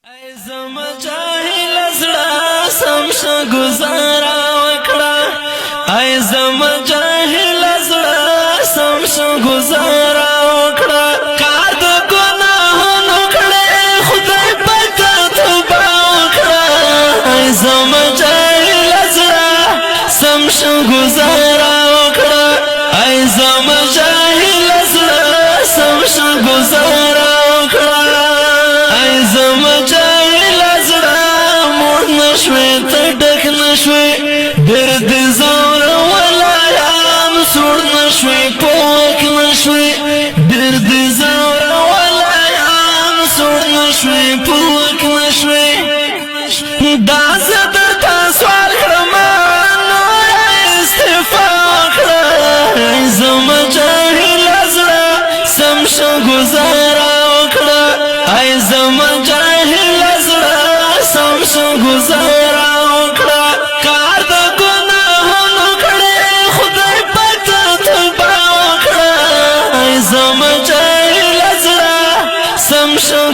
ای زما جاهل زړه سم گزارا وکړه ای زما جاهل زړه سم گزارا وکړه کار د ګناهونو کړې خدای پاک توبه وکړه ای زما جاهل زړه سم گزارا وکړه ای زما جاهل زړه سم گزارا نشوي درد زور ولایان سور نشوي پوک نشوي درد زور ولایان سور نشوي پوک نشوي دا زدر تا سوال کرمانو استفاق را زم جاهل ازرا سمشو گزارا وکڑا ای زم جاهل ازرا سمشو گزارا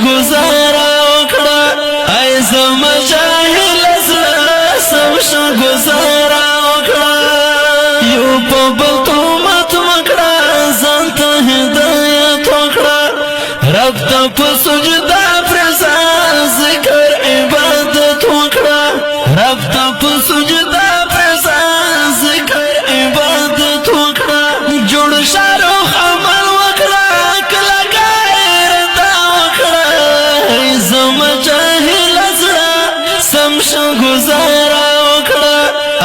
گزارا وکړه ای زما جاهل زړه سم گزارا وکړه یو په بل تهمت مکړه ځان ته هدایت وکړه رب ته په سجده پرځان ذکر عبادت وکړه رب ته په سجده پرځان ذکر عبادت وکړه جوړ شاروخ عمل وکړه کله گزارا وکړه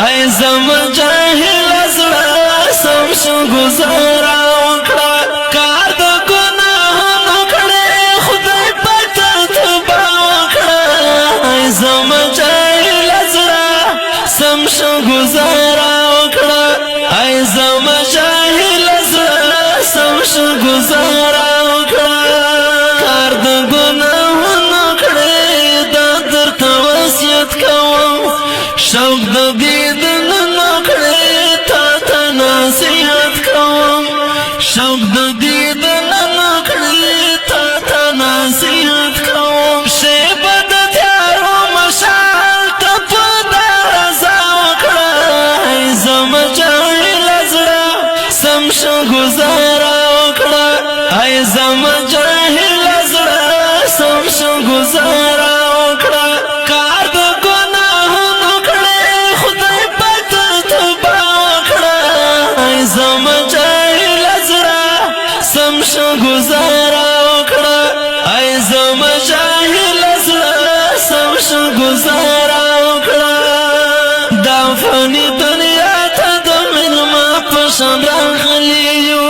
ای زما جاهل زړه سم گزارا وکړه کار د ګناهونو کړې خدای پاک توبه وکړه ای زما جاهل زړه سم گزارا وکړه ای زما جاهل زړه سم گزارا وکړه کار د ګناهونو کړې دا درته وصیت کوم شوق د دیدن نکړې تا ته نصیحت کوم شوق د دیدن نکړې تا ته نصیحت کوم شیبه د تیارو مشال ته په رضا وکړه ای زما جاهل زړه سم گزارا وکړه ای زما جاهل زړه سم گزارا گزارا وکړه ای زما جاهل زړه سم گزارا وکړه دا فانی دنیا ته د ملما په شان راغلی یو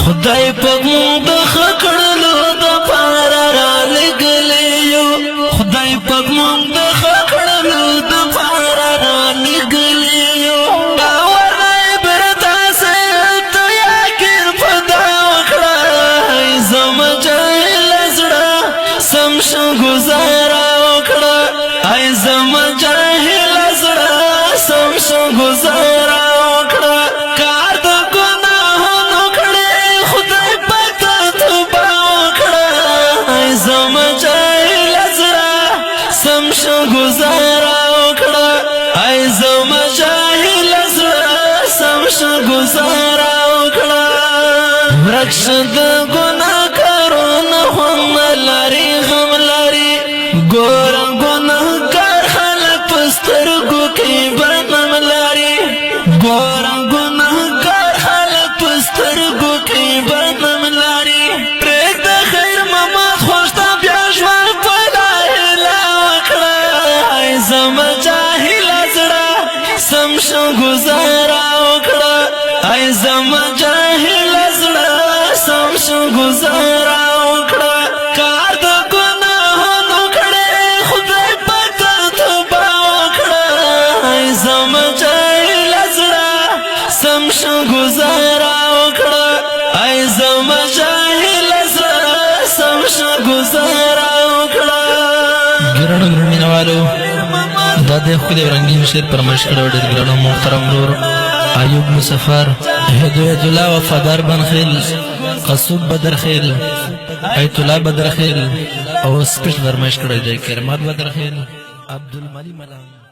خدای په موږ د ښه کړلو دپاره رالېږلی یو خدای په موږ د ښه کړلو دپاره رالېږلی یو باور نه عبرت حاصل ته یقین په دا وکړه زما جاهل زړه سم گزارا وکړه ای زما جاهل زړه سم گزارا وکړه کار د ګناهونو کړې خدای پاک توبه وکړه ای زما جاهل زړه سم گزارا وکړه ای زما جاهل زړه سم گزارا وکړه ورکشد ګور ګناهګار خلک په سترګو کې بدنام لري ګور ګناهګار خلک په سترګو کې بدنام لري پرېږده خیر محمد خوش ته بیا ژوند په لا هیله وکړه ای زما جاهل زړه سم گزارا وکړه ای زما جاهل زړه سم گزارا وکړه کار د زما جاهل زړه سم گزارا وکړه ای زما جاهل زړه سم گزارا وکړه ګرانو مینوالو دا د خپل رنگین شعر پر مشکل ډېر ګرانو محترم ورور ایوب مسافر هدایت الله وفادار بنخیل قصوب بدرخیل ایت الله بدرخیل او سپیش فرمایش کړی دی کرمات بدرخیل عبدالملی ملنګ